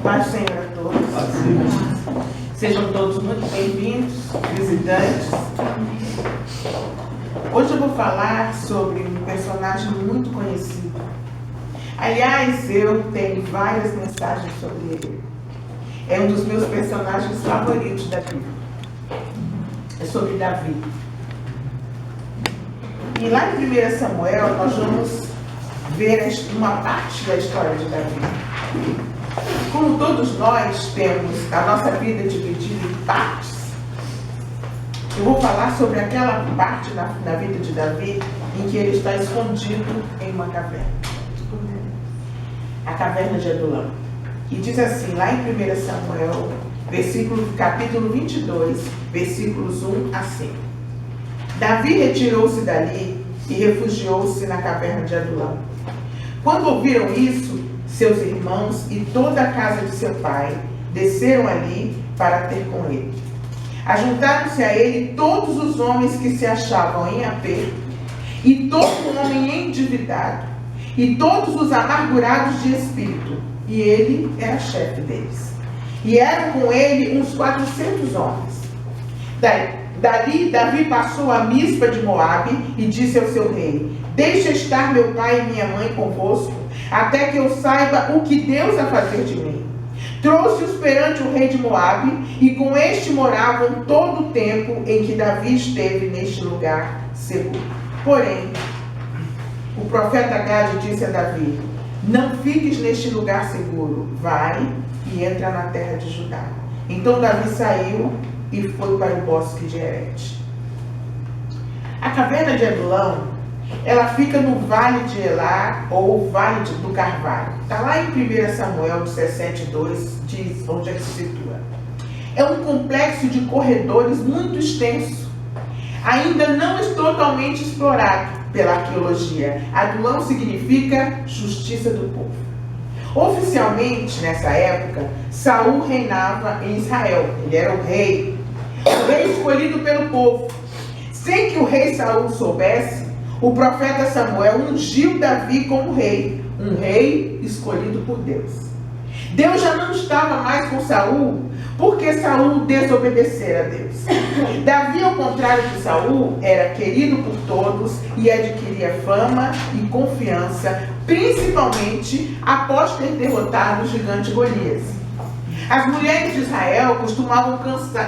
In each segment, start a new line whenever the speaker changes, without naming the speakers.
Paz do Senhor a todos. Sejam todos muito bem-vindos, visitantes. Hoje eu vou falar sobre um personagem muito conhecido. Aliás, eu tenho várias mensagens sobre ele. É um dos meus personagens favoritos da Bíblia. É sobre Davi. E lá em 1 Samuel, nós vamos ver uma parte da história de Davi. Como todos nós temos a nossa vida dividida em partes, eu vou falar sobre aquela parte na vida de Davi em que ele está escondido em uma caverna. A caverna de Adulão. E diz assim, lá em 1 Samuel, capítulo 22, versículos 1 a 5. Davi retirou-se dali e refugiou-se na caverna de Adulão. Quando ouviram isso, seus irmãos e toda a casa de seu pai desceram ali para ter com ele. Ajuntaram-se a ele todos os homens que se achavam em aperto, e todo homem endividado, e todos os amargurados de espírito, e ele era chefe deles. E eram com ele uns 400 homens. Dali, Davi passou a Mispa de Moabe e disse ao seu rei: deixa estar meu pai e minha mãe convosco, até que eu saiba o que Deus a fazer de mim. Trouxe-os perante o rei de Moabe, e com este moravam todo o tempo em que Davi esteve neste lugar seguro. Porém, o profeta Gade disse a Davi: não fiques neste lugar seguro, vai e entra na terra de Judá. Então Davi saiu e foi para o bosque de Herete. A caverna de Adulão, ela fica no Vale de Elá, ou Vale do Carvalho. Está lá em 1 Samuel 17:2, diz onde é que se situa. É um complexo de corredores muito extenso, ainda não é totalmente explorado pela arqueologia. Adulão significa justiça do povo. Oficialmente, nessa época, Saul reinava em Israel. Ele era o rei escolhido pelo povo. Sem que o rei Saul soubesse, o profeta Samuel ungiu Davi como rei, um rei escolhido por Deus. Deus já não estava mais com Saul, porque Saul desobedecera a Deus. Davi, ao contrário de Saul, era querido por todos e adquiria fama e confiança, principalmente após ter derrotado o gigante Golias. As mulheres de Israel costumavam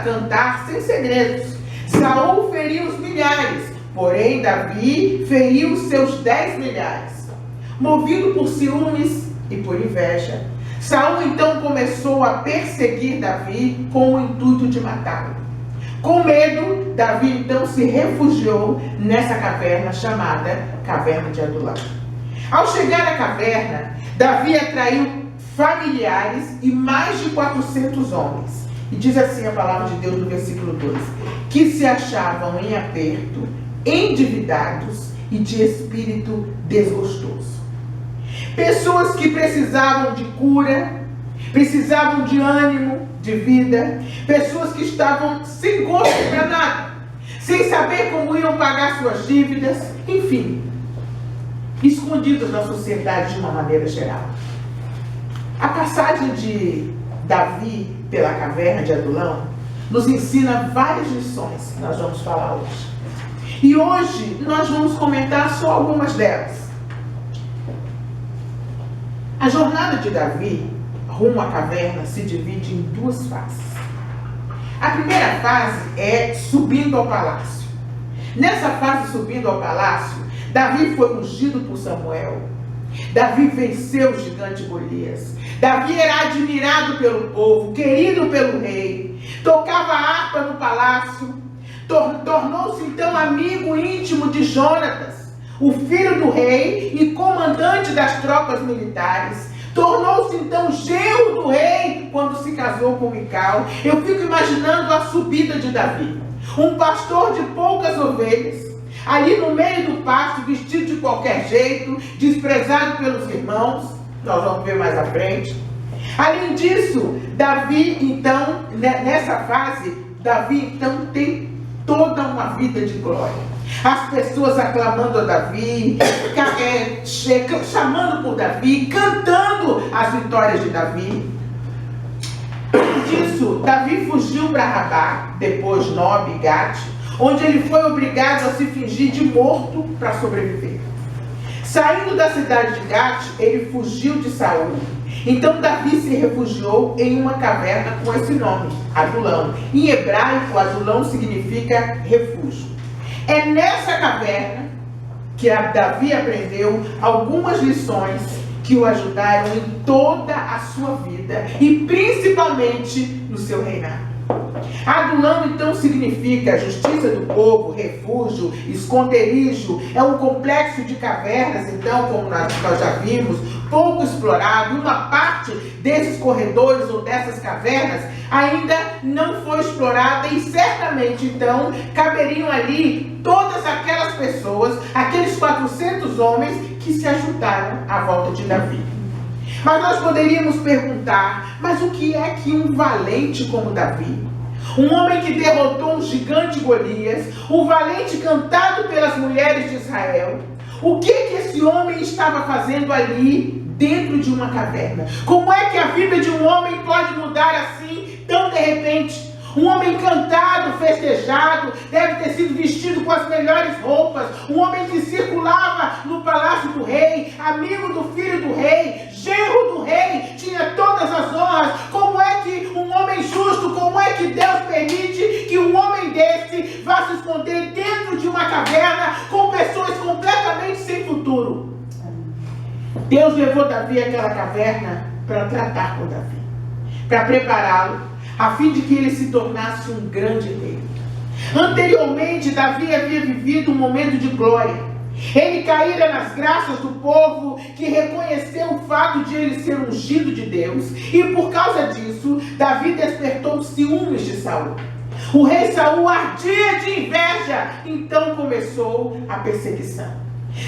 cantar sem segredos. Saul feriu os milhares, porém Davi feriu os seus 10 milhares. Movido por ciúmes e por inveja, Saul então começou a perseguir Davi com o intuito de matá-lo. Com medo, Davi então se refugiou nessa caverna chamada Caverna de Adulão. Ao chegar à caverna, Davi atraiu familiares e mais de 400 homens. E diz assim a palavra de Deus no versículo 2: que se achavam em aperto, endividados e de espírito desgostoso. Pessoas que precisavam de cura, precisavam de ânimo, de vida. Pessoas que estavam sem gosto para nada, sem saber como iam pagar suas dívidas, enfim, escondidos na sociedade de uma maneira geral. A passagem de Davi pela caverna de Adulão nos ensina várias lições que nós vamos falar hoje. E hoje nós vamos comentar só algumas delas. A jornada de Davi rumo à caverna se divide em duas fases. A primeira fase é subindo ao palácio. Nessa fase, subindo ao palácio, Davi foi ungido por Samuel. Davi venceu o gigante Golias. Davi era admirado pelo povo, querido pelo rei. Tocava harpa no palácio. Tornou-se então amigo íntimo de Jonatas, o filho do rei e comandante das tropas militares. Tornou-se então genro do rei quando se casou com Mical. Eu fico imaginando a subida de Davi. Um pastor de poucas ovelhas, ali no meio do pasto, vestido de qualquer jeito, desprezado pelos irmãos. Nós vamos ver mais à frente. Além disso, Davi então, nessa fase, Davi então tem toda uma vida de glória. As pessoas aclamando a Davi, chamando por Davi, cantando as vitórias de Davi. Depois disso, Davi fugiu para Rabá, depois Nob e Gate, onde ele foi obrigado a se fingir de morto para sobreviver. Saindo da cidade de Gate, ele fugiu de Saul. Então Davi se refugiou em uma caverna com esse nome, Adulão. Em hebraico, Adulão significa refúgio. É nessa caverna que Davi aprendeu algumas lições que o ajudaram em toda a sua vida e principalmente no seu reinado. Adulão então significa justiça do povo, refúgio, esconderijo. É um complexo de cavernas, então, como nós já vimos, pouco explorado. Uma parte desses corredores ou dessas cavernas ainda não foi explorada e certamente então caberiam ali todas aquelas pessoas, aqueles 400 homens que se ajuntaram à volta de Davi. Mas nós poderíamos perguntar, mas o que é que um valente como Davi, um homem que derrotou um gigante Golias, um valente cantado pelas mulheres de Israel, o que esse homem estava fazendo ali dentro de uma caverna? Como é que a vida de um homem pode mudar assim, tão de repente? Um homem cantado, festejado, deve ter sido vestido com as melhores roupas, um homem que circulava no palácio do rei, amigo do filho do rei, genro do rei, tinha todas as honras. Como é que um homem justo, como é que Deus permite que um homem desse vá se esconder dentro de uma caverna com pessoas completamente sem futuro? Deus levou Davi àquela caverna para tratar com Davi, para prepará-lo, a fim de que ele se tornasse um grande rei. Anteriormente, Davi havia vivido um momento de glória. Ele caíra nas graças do povo, que reconheceu o fato de ele ser ungido de Deus, e por causa disso, Davi despertou os ciúmes de Saul. O rei Saul ardia de inveja, então começou a perseguição.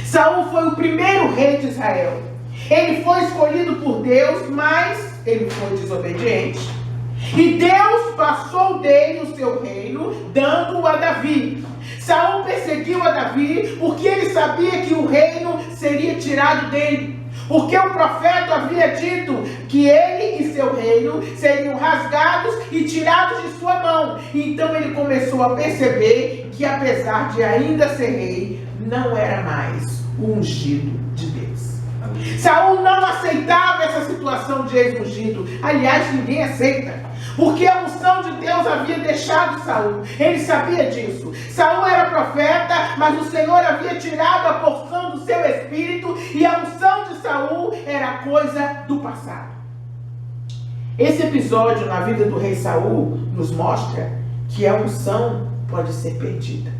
Saul foi o primeiro rei de Israel. Ele foi escolhido por Deus, mas ele foi desobediente. E Deus passou dele o seu reino, dando-o a Davi. Saul perseguiu a Davi porque ele sabia que o reino seria tirado dele. Porque o profeta havia dito que ele e seu reino seriam rasgados e tirados de sua mão. Então ele começou a perceber que, apesar de ainda ser rei, não era mais o ungido de Deus. Saul não aceitava essa situação de ex-ungido. Aliás, ninguém aceita, porque a unção de Deus havia deixado Saul. Ele sabia disso. Saul era profeta, mas o Senhor havia tirado a porção do seu espírito, e a unção de Saul era coisa do passado. Esse episódio na vida do rei Saul nos mostra que a unção pode ser perdida.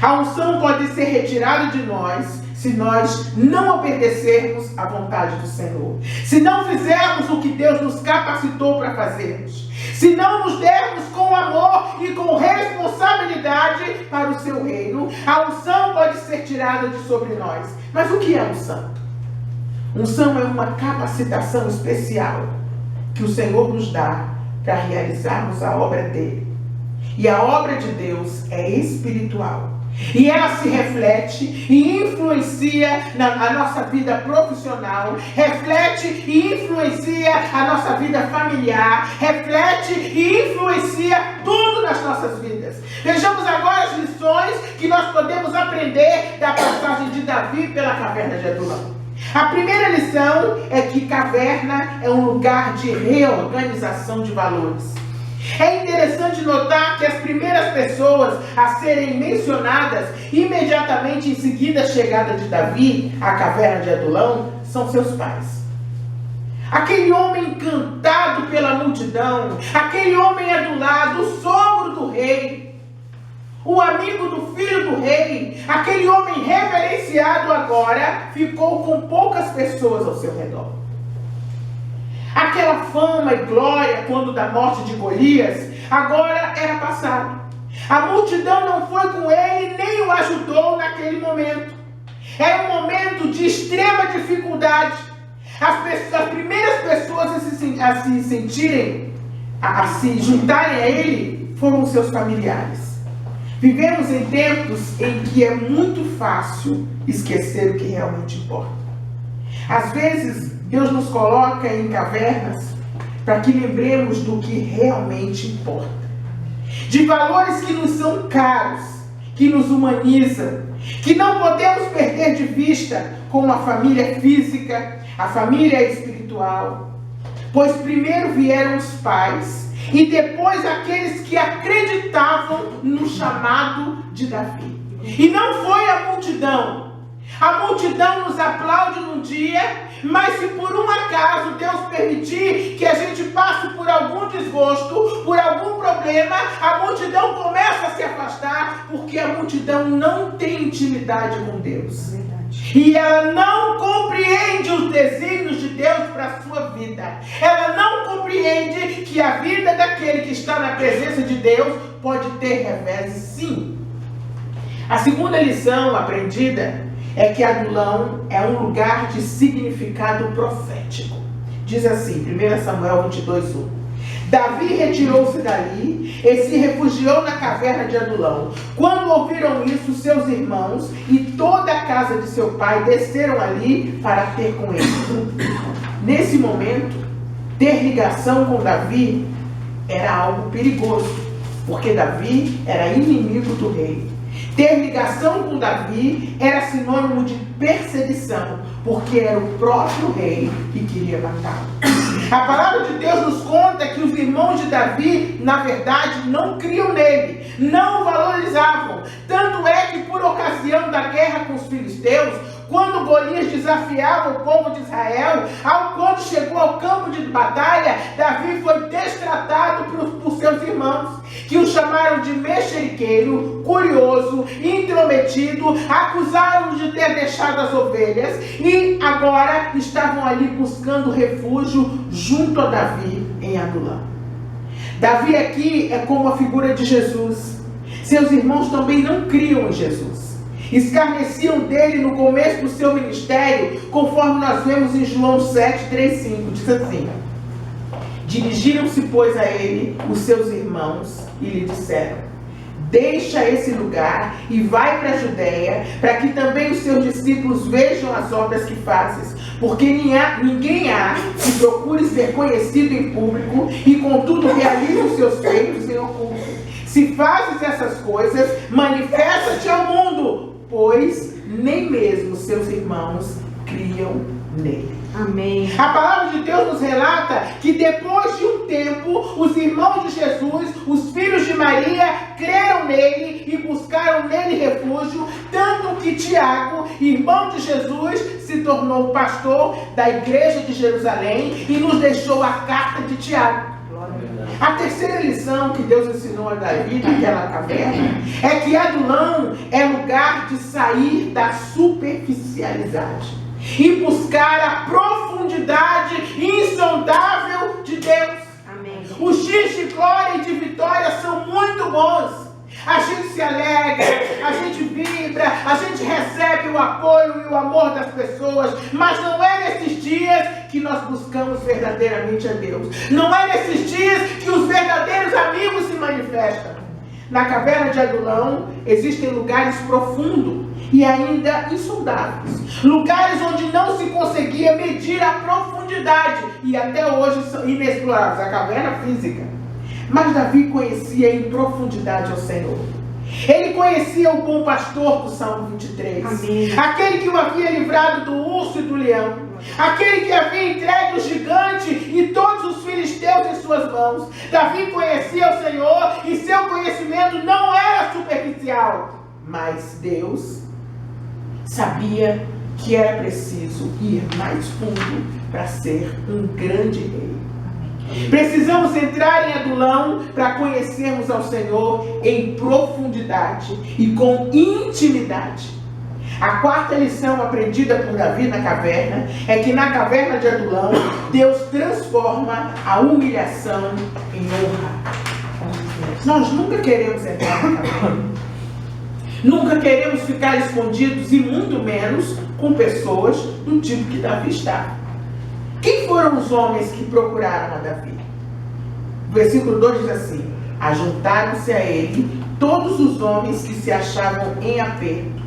A unção pode ser retirada de nós se nós não obedecermos à vontade do Senhor. Se não fizermos o que Deus nos capacitou para fazermos. Se não nos dermos com amor e com responsabilidade para o seu reino, a unção pode ser tirada de sobre nós. Mas o que é unção? Unção é uma capacitação especial que o Senhor nos dá para realizarmos a obra dele. E a obra de Deus é espiritual. E ela se reflete e influencia a nossa vida profissional, reflete e influencia a nossa vida familiar, reflete e influencia tudo nas nossas vidas. Vejamos agora as lições que nós podemos aprender da passagem de Davi pela caverna de Adulão. A primeira lição é que caverna é um lugar de reorganização de valores. É interessante notar que as primeiras pessoas a serem mencionadas imediatamente em seguida à chegada de Davi à caverna de Adulão são seus pais. Aquele homem encantado pela multidão, aquele homem adulado, o sogro do rei, o amigo do filho do rei, aquele homem reverenciado agora ficou com poucas pessoas ao seu redor. Aquela fama e glória quando da morte de Golias, agora era passado. A multidão não foi com ele, nem o ajudou naquele momento. Era um momento de extrema dificuldade. As primeiras pessoas a se juntarem a ele, foram os seus familiares. Vivemos em tempos em que é muito fácil esquecer o que realmente importa. Às vezes, Deus nos coloca em cavernas para que lembremos do que realmente importa. De valores que nos são caros, que nos humanizam, que não podemos perder de vista, como a família física, a família espiritual. Pois primeiro vieram os pais e depois aqueles que acreditavam no chamado de Davi. E não foi a multidão. A multidão nos aplaude num dia, mas se por um acaso Deus permitir que a gente passe por algum desgosto, por algum problema, a multidão começa a se afastar, porque a multidão não tem intimidade com Deus. E ela não compreende os desígnios de Deus para a sua vida. Ela não compreende que a vida daquele que está na presença de Deus pode ter revés, sim. A segunda lição aprendida é que Adulão é um lugar de significado profético. Diz assim, 1 Samuel 22:1. Davi retirou-se dali e se refugiou na caverna de Adulão. Quando ouviram isso, seus irmãos e toda a casa de seu pai desceram ali para ter com ele. Nesse momento, ter ligação com Davi era algo perigoso, porque Davi era inimigo do rei. Ter ligação com Davi era sinônimo de perseguição, porque era o próprio rei que queria matá-lo. A palavra de Deus nos conta que os irmãos de Davi, na verdade, não criam nele, não o valorizavam. Tanto é que, por ocasião da guerra com os filisteus, quando Golias desafiava o povo de Israel, quando chegou ao campo de batalha, Davi foi destratado por seus irmãos, que o chamaram de mexeriqueiro, curioso, intrometido, acusaram-no de ter deixado as ovelhas e agora estavam ali buscando refúgio junto a Davi em Adulão. Davi aqui é como a figura de Jesus. Seus irmãos também não criam em Jesus. Escarneciam dele no começo do seu ministério, conforme nós vemos em João 7:3-5, diz assim: dirigiram-se, pois, a ele os seus irmãos e lhe disseram: deixa esse lugar e vai para a Judeia, para que também os seus discípulos vejam as obras que fazes, porque ninguém há que procure ser conhecido em público e contudo realiza os seus feitos em oculto. Se fazes essas coisas, manifesta-te ao mundo, pois nem mesmo seus irmãos criam nele.
Amém.
A palavra de Deus nos relata que depois de um tempo, os irmãos de Jesus, os filhos de Maria, creram nele e buscaram nele refúgio, tanto que Tiago, irmão de Jesus, se tornou pastor da igreja de Jerusalém e nos deixou a carta de Tiago. A terceira lição que Deus ensinou a Davi naquela caverna é que Adulão é lugar de sair da superficialidade e buscar a profundidade insondável de Deus.
Amém.
Os dias de glória e de vitória são muito bons. A gente se alegra, a gente vibra, a gente recebe o apoio e o amor das pessoas, mas não é nesses dias que nós buscamos verdadeiramente a Deus. Não é nesses dias que os verdadeiros amigos se manifestam. Na caverna de Adulão existem lugares profundos e ainda insondáveis. Lugares onde não se conseguia medir a profundidade e até hoje são inexploráveis. A caverna física. Mas Davi conhecia em profundidade ao Senhor. Ele conhecia o bom pastor do Salmo 23.
Amém.
Aquele que o havia livrado do urso e do leão. Aquele que havia entregue o gigante e todos os filisteus em suas mãos. Davi conhecia o Senhor e seu conhecimento não era superficial. Mas Deus sabia que era preciso ir mais fundo para ser um grande rei. Precisamos entrar em Adulão para conhecermos ao Senhor em profundidade e com intimidade. A quarta lição aprendida por Davi na caverna é que na caverna de Adulão, Deus transforma a humilhação em honra. Nós nunca queremos entrar na caverna. Nunca queremos ficar escondidos e muito menos com pessoas do tipo que Davi estava. Quem foram os homens que procuraram a Davi? O versículo 2 diz assim: ajuntaram-se a ele todos os homens que se achavam em aperto.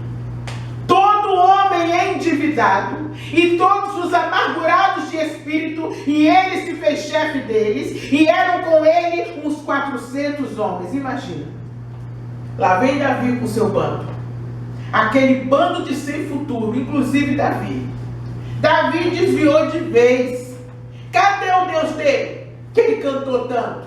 Todo homem porém endividado, e todos os amargurados de espírito, e ele se fez chefe deles, e eram com ele uns 400 homens. Imagina, lá vem Davi com seu bando, aquele bando de sem futuro, inclusive Davi. Davi desviou de vez. Cadê o Deus dele, que ele cantou tanto?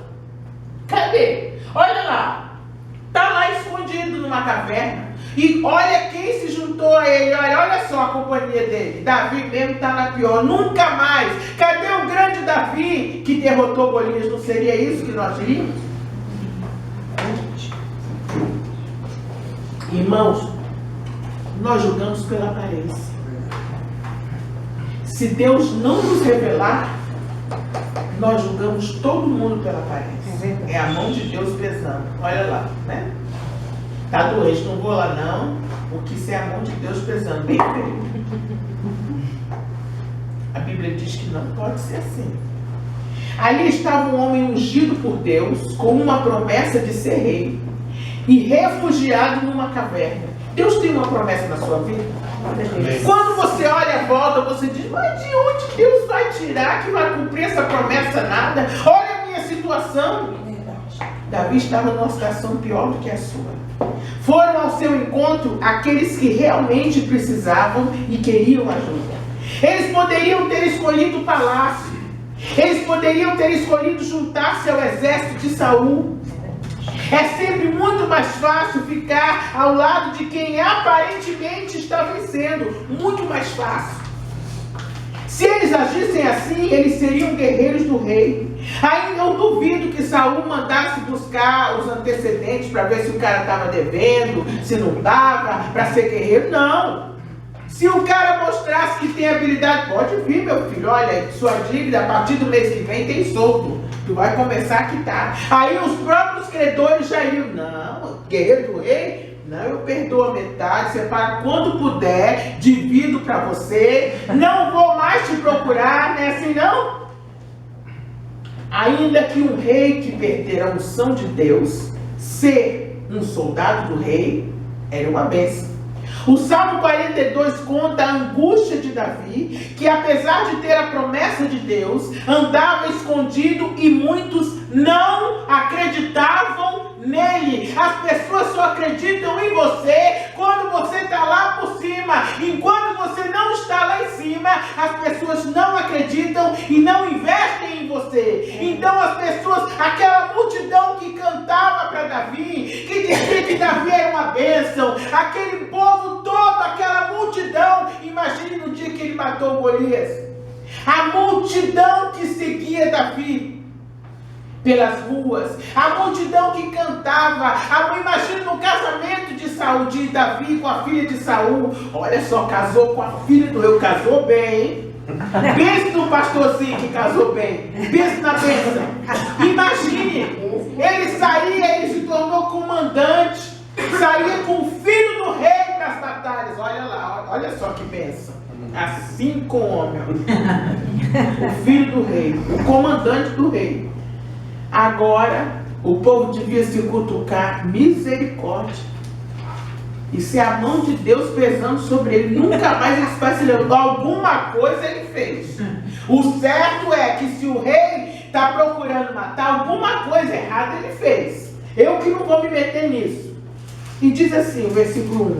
Cadê? Olha lá, está lá escondido numa caverna. E olha quem se juntou a ele. Olha só a companhia dele. Davi mesmo está na pior. Nunca mais. Cadê o grande Davi que derrotou Golias? Não seria isso que nós diríamos? Irmãos, nós julgamos pela aparência. Se Deus não nos revelar, nós julgamos todo mundo pela aparência. É a mão de Deus pesando. Olha lá, né? Tá doente, não vou lá não, porque isso é a mão de Deus pesando. Bem feio. A Bíblia diz que não pode ser assim. Ali estava um homem ungido por Deus, com uma promessa de ser rei, e refugiado numa caverna. Deus tem uma promessa na sua vida? Quando você olha a volta, você diz, mas de onde Deus vai tirar que vai cumprir essa promessa? Nada. Olha a minha situação. Davi estava numa situação pior do que a sua. Foram ao seu encontro aqueles que realmente precisavam e queriam ajuda. Eles poderiam ter escolhido o palácio. Eles poderiam ter escolhido juntar-se ao exército de Saul. É sempre muito mais fácil ficar ao lado de quem aparentemente está vencendo. Muito mais fácil. Se eles agissem assim, eles seriam guerreiros do rei. Ainda eu duvido que Saul mandasse buscar os antecedentes para ver se o cara estava devendo, se não estava, para ser guerreiro. Não. Se o cara mostrasse que tem habilidade, pode vir, meu filho, olha, sua dívida a partir do mês que vem tem soldo. Tu vai começar a quitar. Aí os próprios credores já iriam, não, guerreiro do rei, não, eu perdoo a metade, separo quando puder, divido para você, não vou mais te procurar, não é assim não? Ainda que um rei que perder a unção de Deus, ser um soldado do rei, era uma bênção. O Salmo 42 conta a angústia de Davi, que apesar de ter a promessa de Deus, andava escondido e muitos não acreditavam nele. As pessoas só acreditam em você quando você está lá por cima. Enquanto você não está lá em cima, as pessoas não acreditam e não investem em você. Então as pessoas, aquela multidão que cantava para Davi, que dizia que Davi era uma bênção, aquele povo todo, aquela multidão, imagine no dia que ele matou Golias, a multidão que seguia Davi pelas ruas, a multidão que cantava, imagina no casamento de Saul, de Davi com a filha de Saul, olha só, casou com a filha do rei, casou bem, hein? Pense no pastorzinho que casou bem, pense na bênção, imagine, ele saía, ele se tornou comandante, saía com o filho do rei para as batalhas, olha lá, olha só que bênção, assim com o homem, o filho do rei, o comandante do rei. Agora, o povo devia se cutucar, misericórdia. Isso é a mão de Deus pesando sobre ele. Nunca mais ele vai se lembrar. Alguma coisa ele fez. O certo é que se o rei está procurando matar, alguma coisa errada ele fez. Eu que não vou me meter nisso. E diz assim, o versículo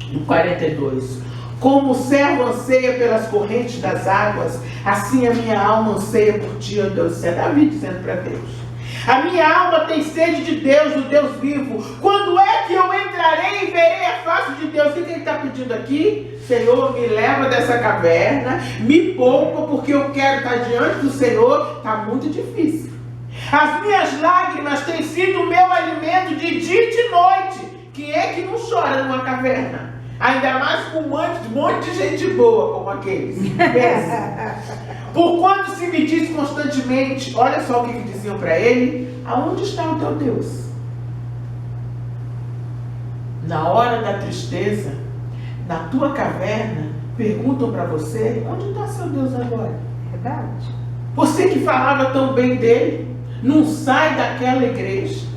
1, do 42. Como o servo anseia pelas correntes das águas, assim a minha alma anseia por ti, ó Deus. Isso é Davi dizendo para Deus. A minha alma tem sede de Deus, do Deus vivo. Quando é que eu entrarei e verei a face de Deus? O que ele está pedindo aqui? Senhor, me leva dessa caverna, me poupa, porque eu quero estar diante do Senhor. Está muito difícil. As minhas lágrimas têm sido o meu alimento de dia e de noite. Quem é que não chora numa caverna? Ainda mais com um monte de gente boa, como aqueles. Por quanto se me diz constantemente, olha só o que diziam para ele, aonde está o teu Deus? Na hora da tristeza, na tua caverna, perguntam para você, onde está seu Deus agora?
Verdade.
Você que falava tão bem dele, não sai daquela igreja.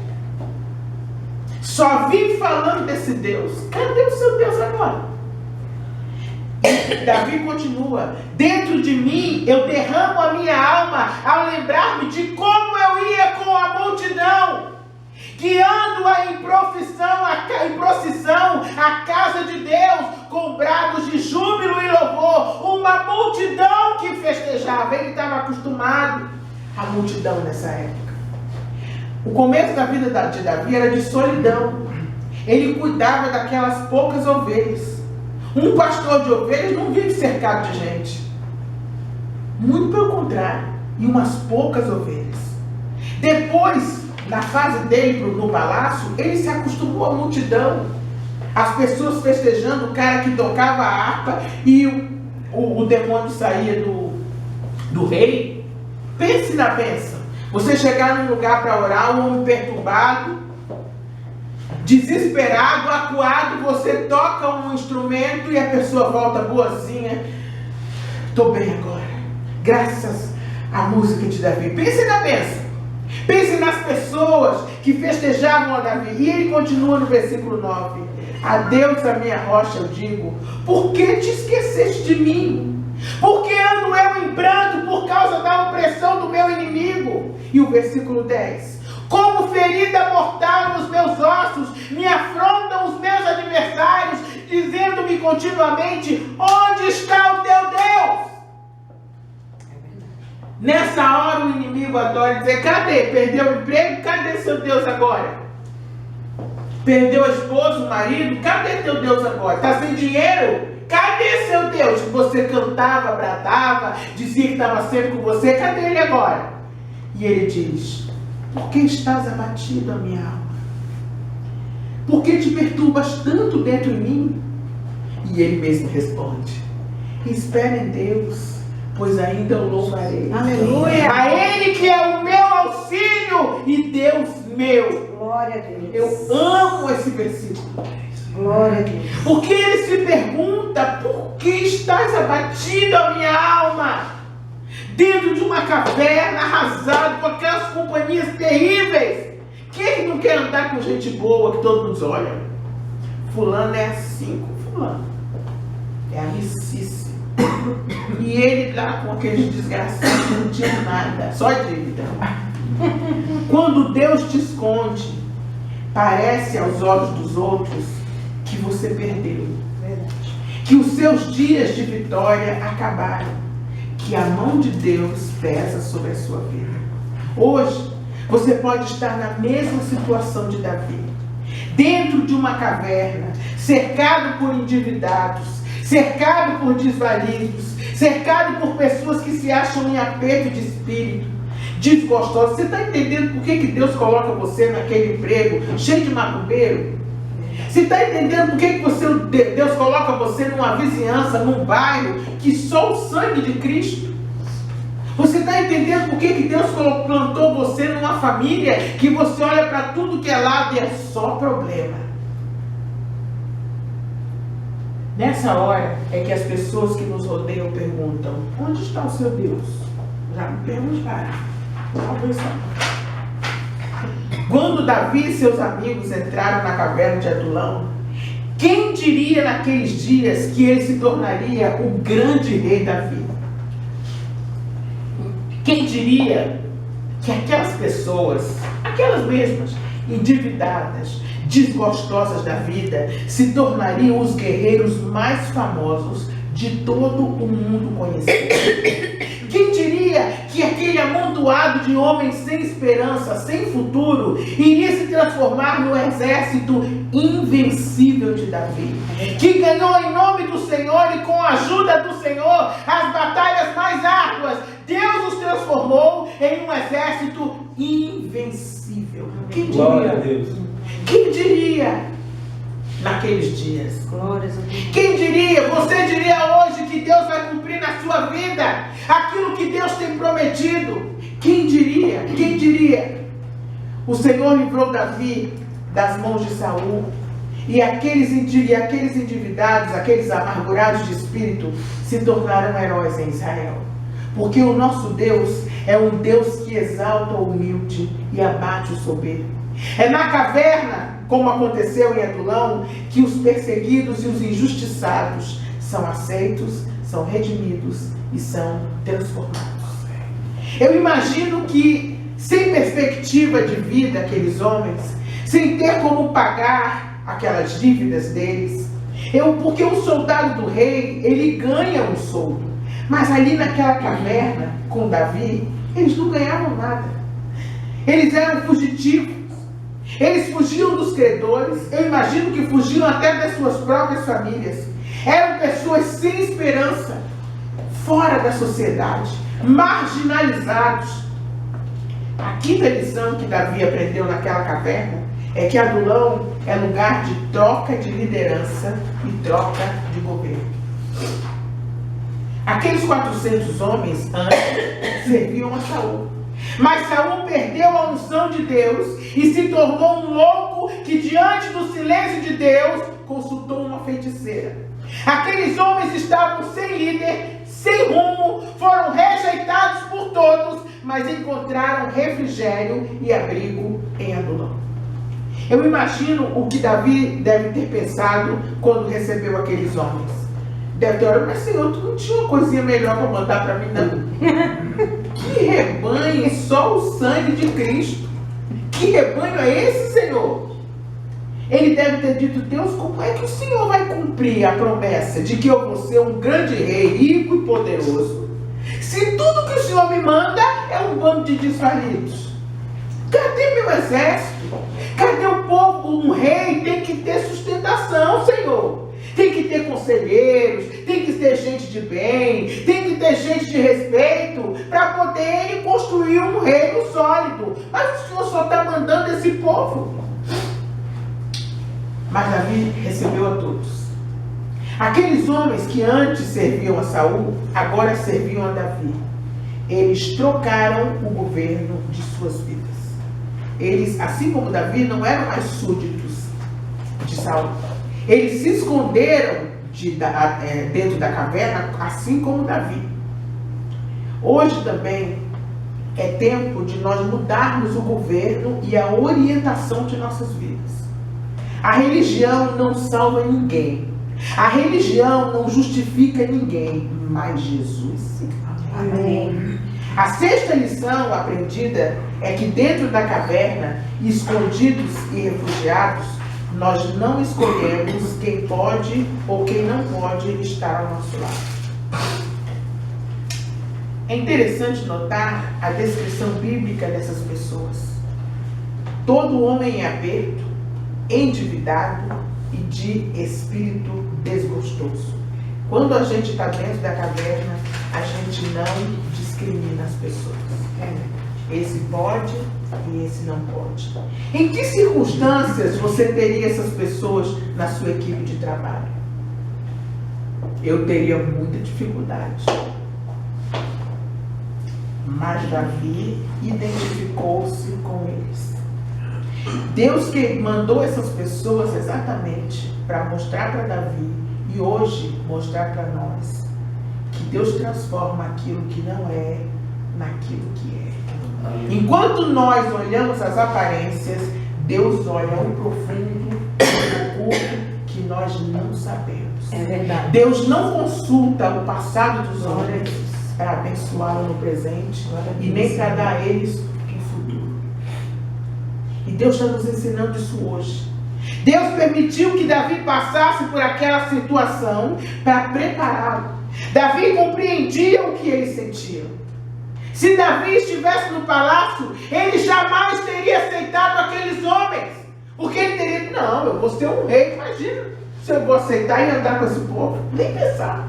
Só vive falando desse Deus. Cadê o seu Deus agora? Davi continua: dentro de mim eu derramo a minha alma ao lembrar-me de como eu ia com a multidão, guiando-a em procissão à casa de Deus, com brados de júbilo e louvor, uma multidão que festejava. Ele estava acostumado à multidão nessa época. O começo da vida de Davi era de solidão. Ele cuidava daquelas poucas ovelhas. Um pastor de ovelhas não vive cercado de gente. Muito pelo contrário. E umas poucas ovelhas. Depois, na fase dele no palácio, ele se acostumou à multidão. As pessoas festejando, o cara que tocava a harpa e o demônio saía do rei. Pense na bênção. Você chegar num lugar para orar, um homem perturbado, desesperado, acuado, você toca um instrumento e a pessoa volta boazinha. Estou bem agora, graças à música de Davi. Pense na bênção. Pense nas pessoas que festejavam a Davi. E ele continua no versículo 9: a Deus, a minha rocha, eu digo, por que te esqueceste de mim? Por que ando eu em pranto por causa da opressão do meu inimigo? E o versículo 10: como ferida mortal nos meus ossos, me afrontam os meus adversários, dizendo-me continuamente: onde está o teu Deus? Nessa hora o inimigo adora dizer: cadê? Perdeu o emprego? Cadê seu Deus agora? Perdeu a esposa, o marido? Cadê teu Deus agora? Está sem dinheiro? Cadê seu Deus? Que você cantava, bradava, dizia que estava sempre com você. Cadê ele agora? E ele diz: por que estás abatido, a minha alma? Por que te perturbas tanto dentro de mim? E ele mesmo responde: espera em Deus, pois ainda o louvarei.
Aleluia!
A Ele que é o meu auxílio e Deus meu.
Glória a Deus.
Eu amo esse versículo.
Glória a Deus.
Porque ele se pergunta: por que estás abatido, a minha alma? Dentro de uma caverna, arrasado, com aquelas companhias terríveis. Quem é que não quer andar com gente boa, que todo mundo olha? Fulano é assim com fulano. É amicíssimo. E ele lá com aqueles desgraçados que não tinha nada, só dívida. Quando Deus te esconde, parece aos olhos dos outros que você perdeu.
Verdade.
Que os seus dias de vitória acabaram. Que a mão de Deus pesa sobre a sua vida. Hoje, você pode estar na mesma situação de Davi. Dentro de uma caverna, cercado por endividados, cercado por desvalidos, cercado por pessoas que se acham em aperto de espírito, desgostosos. Você está entendendo por que Deus coloca você naquele emprego cheio de macumbeiro? Você está entendendo por que Deus coloca você numa vizinhança, num bairro que só o sangue de Cristo? Você está entendendo por que Deus plantou você numa família que você olha para tudo que é lado e é só problema? Nessa hora é que as pessoas que nos rodeiam perguntam: onde está o seu Deus? Já me perguntaram. Talvez não. Quando Davi e seus amigos entraram na caverna de Adulão, quem diria naqueles dias que ele se tornaria o grande rei Davi? Quem diria que aquelas pessoas, aquelas mesmas, endividadas, desgostosas da vida, se tornariam os guerreiros mais famosos de todo o mundo conhecido? Quem diria que aquele amontoado de homens sem esperança, sem futuro, iria se transformar no exército invencível de Davi, que ganhou em nome do Senhor e com a ajuda do Senhor as batalhas mais árduas? Deus os transformou em um exército invencível. Quem diria?
Glória a Deus.
Quem diria naqueles dias?
Glórias a Deus.
Quem diria? Você diria hoje que Deus vai cumprir na sua vida aquilo que Deus tem prometido? Quem diria? Quem diria? O Senhor livrou Davi das mãos de Saul, e aqueles endividados, aqueles amargurados de espírito, se tornaram heróis em Israel. Porque o nosso Deus é um Deus que exalta o humilde e abate o soberbo. É na caverna, como aconteceu em Adulão, que os perseguidos e os injustiçados são aceitos, são redimidos e são transformados. Eu imagino que, sem perspectiva de vida, aqueles homens, sem ter como pagar aquelas dívidas deles, porque o soldado do rei, ele ganha um soldo, mas ali naquela caverna com Davi, eles não ganhavam nada. Eles eram fugitivos, eles fugiam dos credores, eu imagino que fugiam até das suas próprias famílias. Eram pessoas sem esperança, fora da sociedade, marginalizados. A quinta lição que Davi aprendeu naquela caverna é que Adulão é lugar de troca de liderança e troca de governo. Aqueles 400 homens antes serviam a Saul. Mas Saul perdeu a unção de Deus e se tornou um louco que, diante do silêncio de Deus, consultou uma feiticeira. Aqueles homens estavam sem líder, sem rumo, foram rejeitados por todos, mas encontraram refrigério e abrigo em Adulão. Eu imagino o que Davi deve ter pensado quando recebeu aqueles homens. Deve ter olhado, mas Senhor, tu não tinha uma coisinha melhor para mandar para mim, não? Que rebanho, só o sangue de Cristo. Que rebanho é esse, Senhor? Ele deve ter dito, Deus, como é que o Senhor vai cumprir a promessa de que eu vou ser um grande rei, rico e poderoso, se tudo que o Senhor me manda é um bando de desvalidos? Cadê meu exército? Cadê o povo? Um rei tem que ter sustentação, Senhor. Tem que ter conselheiros, tem que ter gente de bem, tem que ter gente de respeito para poder ele construir um reino sólido. Mas o Senhor só está mandando esse povo. Mas Davi recebeu a todos. Aqueles homens que antes serviam a Saul, agora serviam a Davi. Eles trocaram o governo de suas vidas. Eles, assim como Davi, não eram mais súditos de Saul. Eles se esconderam dentro da caverna, assim como Davi. Hoje também é tempo de nós mudarmos o governo e a orientação de nossas vidas. A religião não salva ninguém. A religião não justifica ninguém, mas Jesus sim.
Amém.
A sexta lição aprendida é que dentro da caverna, escondidos e refugiados, nós não escolhemos quem pode ou quem não pode estar ao nosso lado. É interessante notar a descrição bíblica dessas pessoas. Todo homem em aperto, endividado e de espírito desgostoso. Quando a gente está dentro da caverna, a gente não discrimina as pessoas. Esse pode e esse não pode. Em que circunstâncias você teria essas pessoas na sua equipe de trabalho? Eu teria muita dificuldade. Mas Davi identificou-se com eles. Deus que mandou essas pessoas exatamente para mostrar para Davi e hoje mostrar para nós que Deus transforma aquilo que não é naquilo que é. Enquanto nós olhamos as aparências, Deus olha o profundo, o oculto que nós não sabemos.
É verdade.
Deus não consulta o passado dos homens para abençoá-lo no presente e nem para dar a eles um futuro. E Deus está nos ensinando isso hoje. Deus permitiu que Davi passasse por aquela situação para prepará-lo. Davi compreendia o que ele sentia. Se Davi estivesse no palácio, ele jamais teria aceitado aqueles homens. Porque ele teria dito, não, eu vou ser um rei, imagina se eu vou aceitar e andar com esse povo. Nem pensar.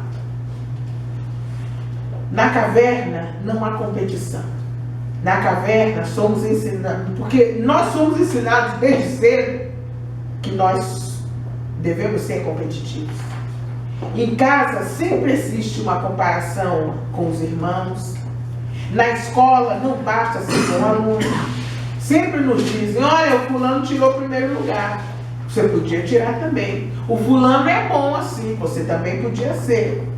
Na caverna não há competição. Na caverna somos ensinados, porque nós somos ensinados desde cedo que nós devemos ser competitivos. Em casa sempre existe uma comparação com os irmãos. Na escola não basta ser bom aluno. Sempre nos dizem, olha, o fulano tirou o primeiro lugar. Você podia tirar também. O fulano é bom assim, você também podia ser.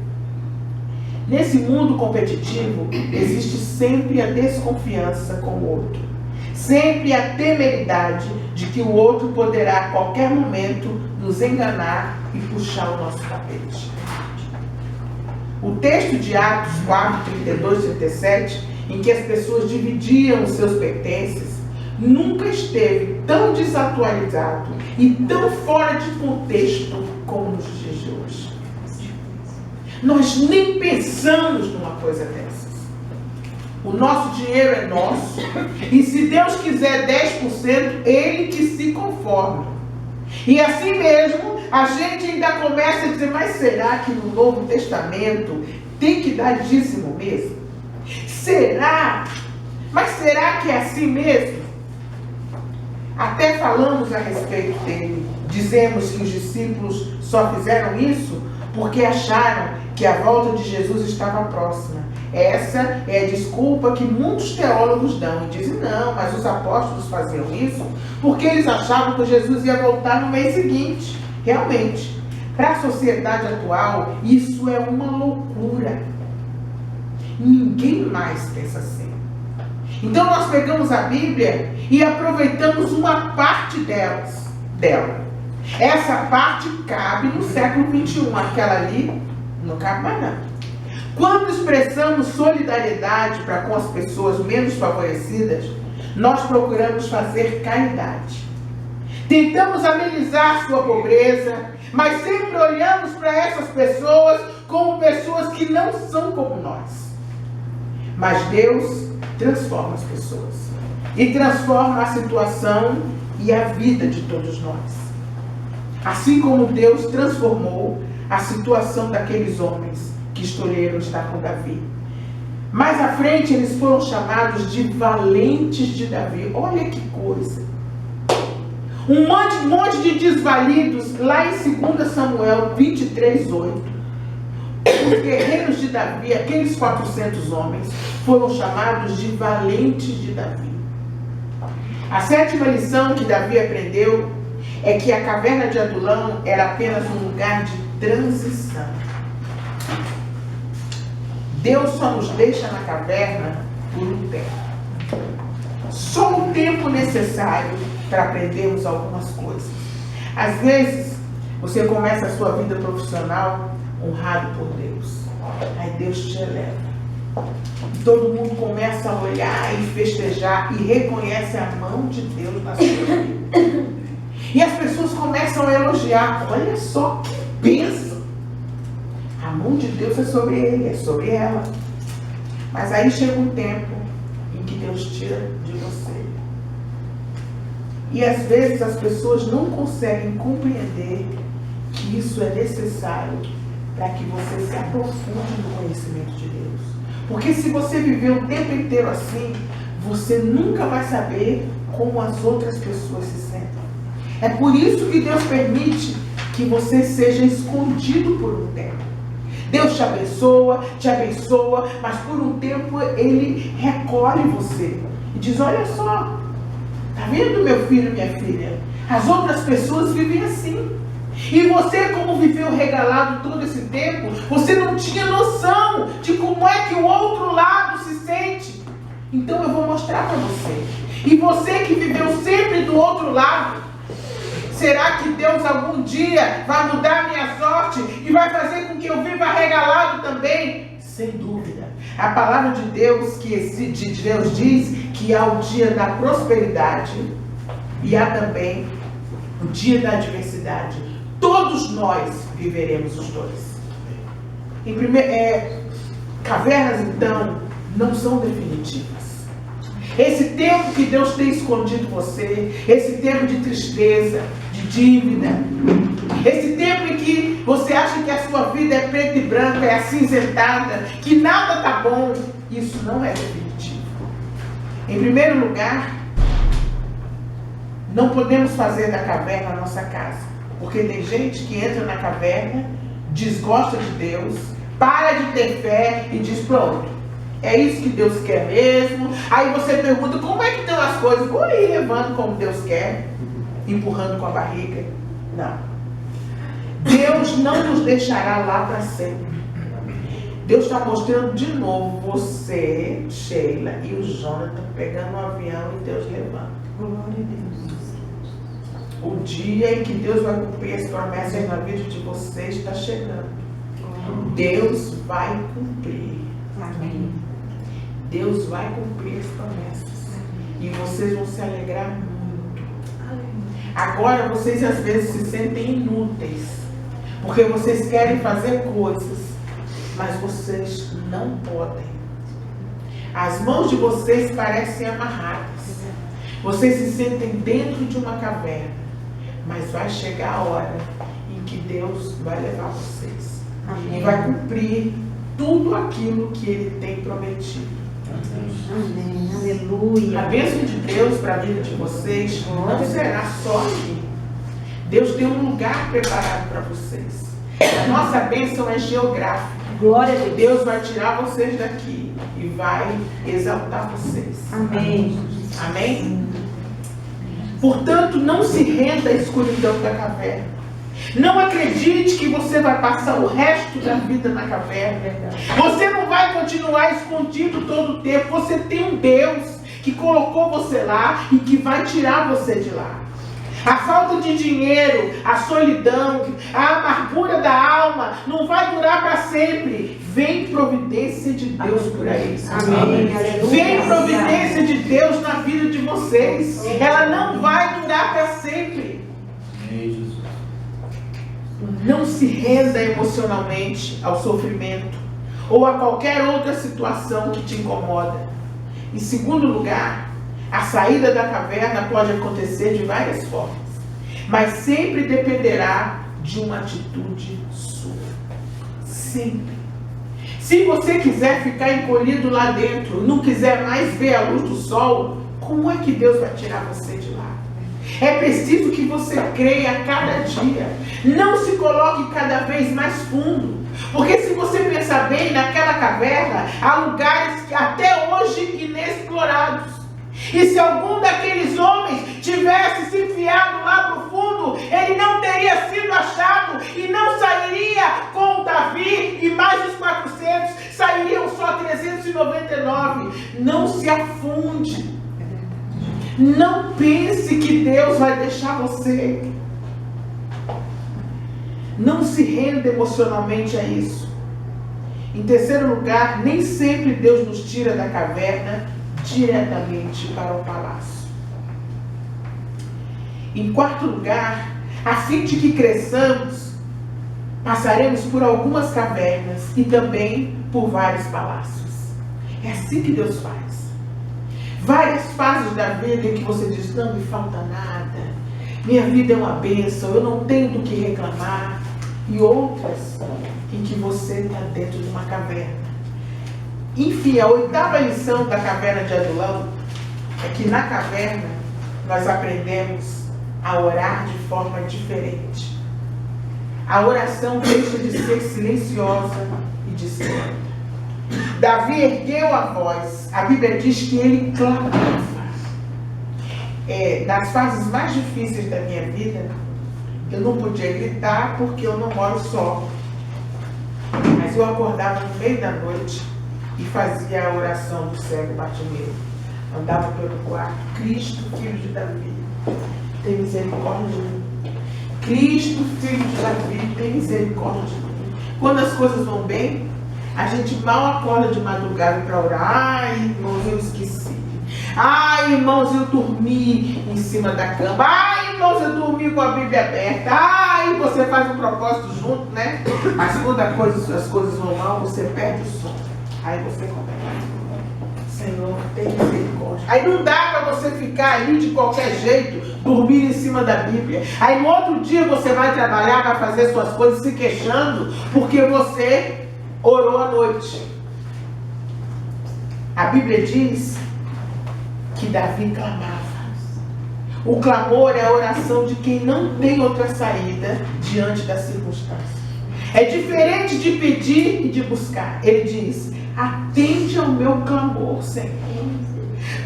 Nesse mundo competitivo, existe sempre a desconfiança com o outro. Sempre a temeridade de que o outro poderá a qualquer momento nos enganar e puxar o nosso tapete. O texto de Atos 4, 32, 37, em que as pessoas dividiam os seus pertences, nunca esteve tão desatualizado e tão fora de contexto como nos dias de hoje. Nós nem pensamos numa coisa dessas. O nosso dinheiro é nosso, e se Deus quiser 10%, Ele que se conforme. E assim mesmo, a gente ainda começa a dizer, mas será que no Novo Testamento tem que dar dízimo mesmo? Será? Mas será que é assim mesmo? Até falamos a respeito dele. Dizemos que os discípulos só fizeram isso porque acharam que a volta de Jesus estava próxima. Essa é a desculpa que muitos teólogos dão e dizem, não, mas os apóstolos faziam isso porque eles achavam que Jesus ia voltar no mês seguinte. Realmente, para a sociedade atual, isso é uma loucura. Ninguém mais pensa assim. Então nós pegamos a Bíblia e aproveitamos uma parte dela. Essa parte cabe no século XXI, aquela ali não cabe mais não. Quando expressamos solidariedade para com as pessoas menos favorecidas, nós procuramos fazer caridade. Tentamos amenizar sua pobreza, mas sempre olhamos para essas pessoas como pessoas que não são como nós. Mas Deus transforma as pessoas e transforma a situação e a vida de todos nós. Assim como Deus transformou a situação daqueles homens que escolheram estar com Davi. Mais à frente eles foram chamados de valentes de Davi. Olha que coisa! Um monte de desvalidos lá em 2 Samuel 23, 8. Os guerreiros de Davi, aqueles 400 homens, foram chamados de valentes de Davi. A sétima lição que Davi aprendeu é que a caverna de Adulão era apenas um lugar de transição. Deus só nos deixa na caverna por um tempo. Só o tempo necessário para aprendermos algumas coisas. Às vezes, você começa a sua vida profissional honrado por Deus. Aí Deus te eleva. Todo mundo começa a olhar e festejar e reconhece a mão de Deus na sua vida. E as pessoas começam a elogiar. Olha só que bênção. A mão de Deus é sobre ele, é sobre ela. Mas aí chega um tempo em que Deus tira de você. E às vezes as pessoas não conseguem compreender que isso é necessário para que você se aprofunde no conhecimento de Deus. Porque se você viver o tempo inteiro assim, você nunca vai saber como as outras pessoas se sentem. É por isso que Deus permite que você seja escondido por um tempo. Deus te abençoa, mas por um tempo Ele recolhe você e diz, olha só, tá vendo meu filho, minha filha? As outras pessoas vivem assim. E você, como viveu regalado todo esse tempo, você não tinha noção de como é que o outro lado se sente. Então eu vou mostrar para você. E você que viveu sempre do outro lado, será que Deus algum dia vai mudar a minha sorte e vai fazer com que eu viva regalado também? Sem dúvida. A palavra de Deus, Deus diz que há o dia da prosperidade e há também o dia da adversidade. Todos nós viveremos os dois. Cavernas, então, não são definitivas. Esse tempo que Deus tem escondido você, esse tempo de tristeza, de dívida, esse tempo em que você acha que a sua vida é preta e branca, é acinzentada, que nada está bom, isso não é definitivo. Em primeiro lugar, não podemos fazer da caverna a nossa casa. Porque tem gente que entra na caverna, desgosta de Deus, para de ter fé e diz, pronto, é isso que Deus quer mesmo. Aí você pergunta, como é que estão as coisas? Vou ir levando como Deus quer, empurrando com a barriga. Não. Deus não nos deixará lá para sempre. Deus está mostrando de novo você, Sheila e o Jonathan pegando um avião e Deus levando. Glória a Deus. O dia em que Deus vai cumprir as promessas na vida de vocês está chegando. Deus vai cumprir.
Amém.
Deus vai cumprir as promessas. E vocês vão se alegrar muito. Agora vocês às vezes se sentem inúteis. Porque vocês querem fazer coisas, mas vocês não podem. As mãos de vocês parecem amarradas. Vocês se sentem dentro de uma caverna. Mas vai chegar a hora em que Deus vai levar vocês.
Amém.
E vai cumprir tudo aquilo que Ele tem prometido.
Amém. Aleluia.
A bênção de Deus para a vida de vocês não será só aqui. Deus tem um lugar preparado para vocês. A nossa bênção é geográfica.
Glória a Deus.
Deus vai tirar vocês daqui e vai exaltar vocês.
Amém.
Amém? Portanto, não se renda à escuridão da caverna. Não acredite que você vai passar o resto da vida na caverna. Você não vai continuar escondido todo o tempo. Você tem um Deus que colocou você lá e que vai tirar você de lá. A falta de dinheiro, a solidão, a amargura da alma não vai durar para sempre. Vem providência de Deus por aí.
Amém.
Vem providência de Deus na vida de vocês. Ela não vai durar para sempre. Não se renda emocionalmente ao sofrimento ou a qualquer outra situação que te incomoda. Em segundo lugar, a saída da caverna pode acontecer de várias formas, mas sempre dependerá de uma atitude sua. Sempre. Se você quiser ficar encolhido lá dentro, não quiser mais ver a luz do sol, como é que Deus vai tirar você de lá? É preciso que você creia a cada dia. Não se coloque cada vez mais fundo. Porque se você pensar bem, naquela caverna, há lugares que até hoje inexplorados. E se algum daqueles homens tivesse se enfiado lá para o fundo, ele não teria sido achado e não sairia com o Davi e mais os 400, sairiam só 399. Não se afunde. Não pense que Deus vai deixar você. Não se renda emocionalmente a isso. Em terceiro lugar, nem sempre Deus nos tira da caverna diretamente para o palácio. Em quarto lugar, a fim de que cresçamos, passaremos por algumas cavernas e também por vários palácios. É assim que Deus faz. Várias fases da vida em que você diz, não me falta nada, minha vida é uma bênção, eu não tenho do que reclamar. E outras em que você está dentro de uma caverna. Enfim, a oitava lição da caverna de Adulão é que na caverna nós aprendemos a orar de forma diferente. A oração deixa de ser silenciosa e discreta. Davi ergueu a voz. A Bíblia diz que ele clamava. Nas fases mais difíceis da minha vida, eu não podia gritar porque eu não moro só. Mas eu acordava no meio da noite e fazia a oração do cego Bartimeu. Andava pelo quarto. Cristo, filho de Davi, tem misericórdia de mim. Cristo, filho de Davi, tem misericórdia de mim. Quando as coisas vão bem, a gente mal acorda de madrugada para orar. Ai, irmãos, eu esqueci. Ai, irmãos, eu dormi em cima da cama. Ai, irmãos, eu dormi com a Bíblia aberta. Ai, você faz um propósito junto, né? Mas quando as coisas vão mal, você perde o sono. Aí você começa. Senhor, tem misericórdia. Aí não dá para você ficar ali de qualquer jeito, dormir em cima da Bíblia. Aí no outro dia você vai trabalhar, vai fazer suas coisas se queixando, porque você orou à noite. A Bíblia diz que Davi clamava. O clamor é a oração de quem não tem outra saída diante da circunstância. É diferente de pedir e de buscar. Ele diz, atende ao meu clamor, Senhor.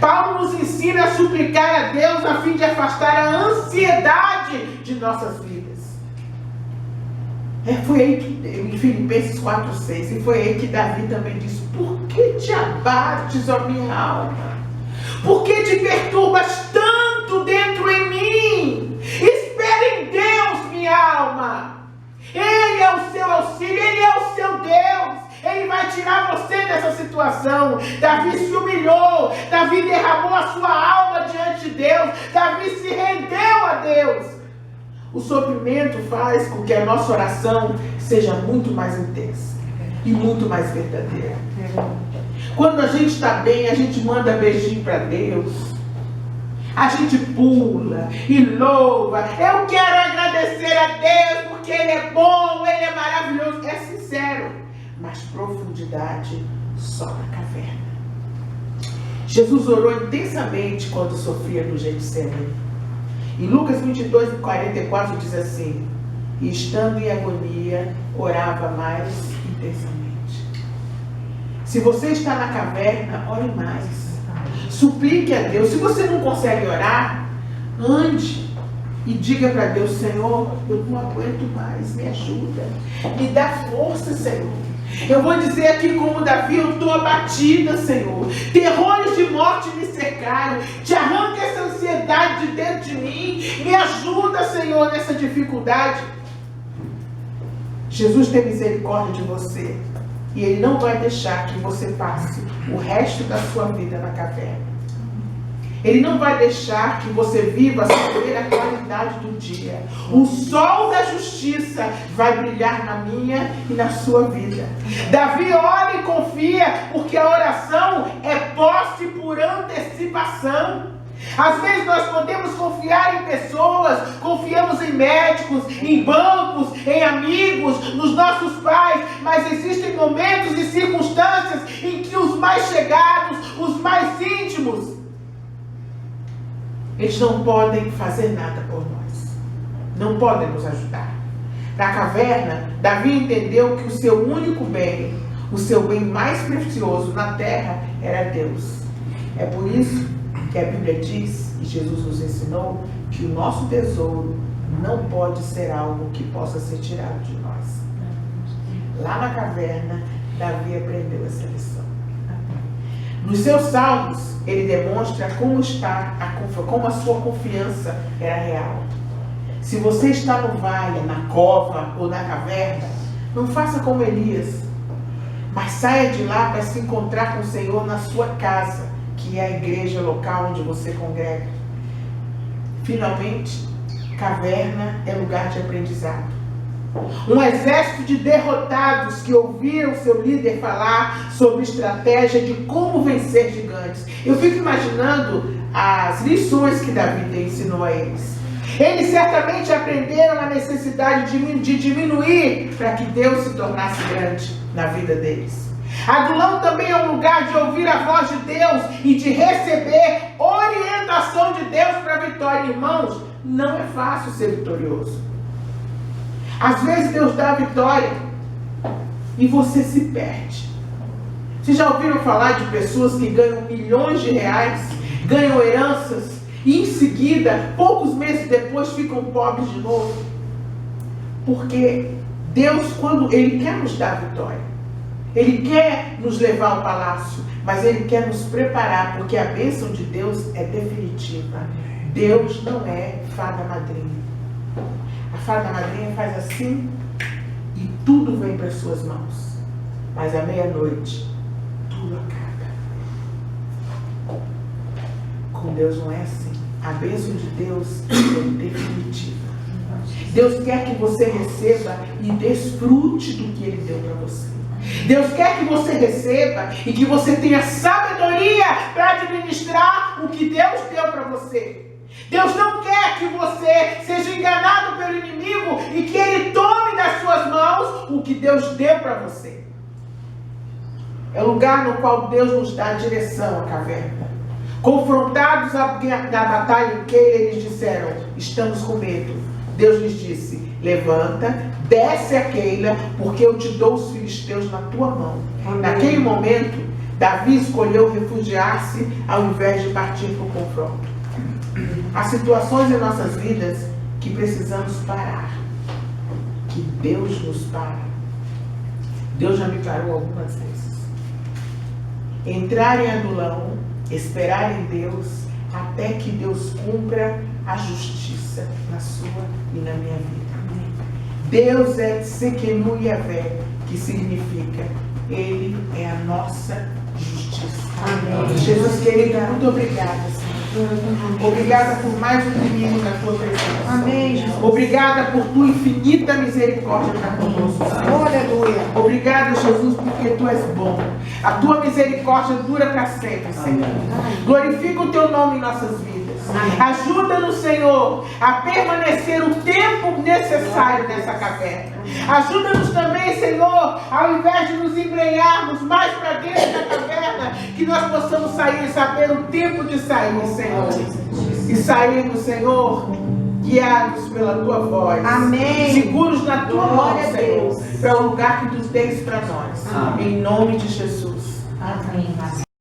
Paulo nos ensina a suplicar a Deus a fim de afastar a ansiedade de nossas vidas. Foi aí que, em Filipenses 4:6, e foi aí que Davi também disse, por que te abates, ó minha alma? Por que te perturbas tanto dentro em mim? Espera em Deus, minha alma. Ele é o seu auxílio, Ele é o seu situação. Davi se humilhou. Davi derramou a sua alma diante de Deus. Davi se rendeu a Deus. O sofrimento faz com que a nossa oração seja muito mais intensa e muito mais verdadeira. Quando a gente está bem, a gente manda beijinho para Deus. A gente pula e louva. Eu quero agradecer a Deus porque Ele é bom, Ele é maravilhoso. É sincero, mas profundidade só na caverna. Jesus orou intensamente quando sofria no Getsemane. Em Lucas 22:44 diz assim: e estando em agonia, orava mais intensamente. Se você está na caverna, ore mais. Suplique a Deus. Se você não consegue orar, ande e diga para Deus: Senhor, eu não aguento mais, me ajuda. Me dá força, Senhor. Eu vou dizer aqui como Davi: eu estou abatida, Senhor. Terrores de morte me cercaram. Te arranca essa ansiedade de dentro de mim. Me ajuda, Senhor, nessa dificuldade. Jesus tem misericórdia de você. E Ele não vai deixar que você passe o resto da sua vida na caverna. Ele não vai deixar que você viva sem ver a qualidade do dia. O sol da justiça vai brilhar na minha e na sua vida. Davi ora e confia, porque a oração é posse por antecipação. Às vezes nós podemos confiar em pessoas, confiamos em médicos, em bancos, em amigos, nos nossos pais, mas existem momentos e circunstâncias em que os mais chegados, os mais íntimos, eles não podem fazer nada por nós, não podem nos ajudar. Na caverna, Davi entendeu que o seu único bem, o seu bem mais precioso na terra era Deus. É por isso que a Bíblia diz, e Jesus nos ensinou, que o nosso tesouro não pode ser algo que possa ser tirado de nós. Lá na caverna, Davi aprendeu essa lição. Nos seus salmos, ele demonstra como a sua confiança era real. Se você está no vale, na cova ou na caverna, não faça como Elias, mas saia de lá para se encontrar com o Senhor na sua casa, que é a igreja local onde você congrega. Finalmente, caverna é lugar de aprendizado. Um exército de derrotados que ouviram seu líder falar sobre estratégia de como vencer gigantes. Eu fico imaginando as lições que Davi ensinou a eles. Eles certamente aprenderam a necessidade de diminuir para que Deus se tornasse grande na vida deles. Adulão também é um lugar de ouvir a voz de Deus e de receber orientação de Deus para a vitória. Irmãos, não é fácil ser vitorioso. Às vezes Deus dá a vitória e você se perde. Vocês já ouviram falar de pessoas que ganham milhões de reais, ganham heranças e em seguida, poucos meses depois, ficam pobres de novo? Porque Deus, quando Ele quer nos dar a vitória, Ele quer nos levar ao palácio, mas Ele quer nos preparar, porque a bênção de Deus é definitiva. Deus não é fada madrinha. A fada madrinha faz assim e tudo vem para suas mãos. Mas à meia-noite, tudo acaba. Com Deus não é assim. A bênção de Deus é definitiva. Deus quer que você receba e desfrute do que Ele deu para você. Deus quer que você receba e que você tenha sabedoria para administrar o que Deus deu para você. Deus não quer que você seja enganado pelo inimigo e que ele tome das suas mãos o que Deus deu para você. É o lugar no qual Deus nos dá a direção, a caverna. Confrontados na batalha em Keila, eles disseram: estamos com medo. Deus lhes disse: levanta, desce a Keila, porque eu te dou os filisteus na tua mão. Amém. Naquele momento, Davi escolheu refugiar-se ao invés de partir para o confronto. Há situações em nossas vidas que precisamos parar. Que Deus nos para. Deus já me parou algumas vezes. Entrar em Adulão, esperar em Deus, até que Deus cumpra a justiça na sua e na minha vida. Deus é Tsekenu Yavé, que significa Ele é a nossa justiça.
Amém.
Jesus querido, muito obrigada, Senhor. Obrigada por mais um domingo na tua presença.
Amém, Jesus.
Obrigada por tua infinita misericórdia para conosco, Senhor.
Aleluia.
Obrigada, Jesus, porque tu és bom. A tua misericórdia dura para sempre, Senhor. Glorifica o teu nome em nossas vidas. Ajuda-nos, Senhor, a permanecer o tempo necessário nessa caverna. Ajuda-nos também, Senhor, ao invés de nos embrenharmos mais para dentro da caverna, que nós possamos sair e saber o tempo de sair, Senhor. E sairmos, Senhor, guiados pela tua voz.
Amém.
Seguros na tua mão,
Glória a
Senhor,
Deus.
para o lugar que tu tens para nós.
Amém.
Em nome de Jesus.
Amém.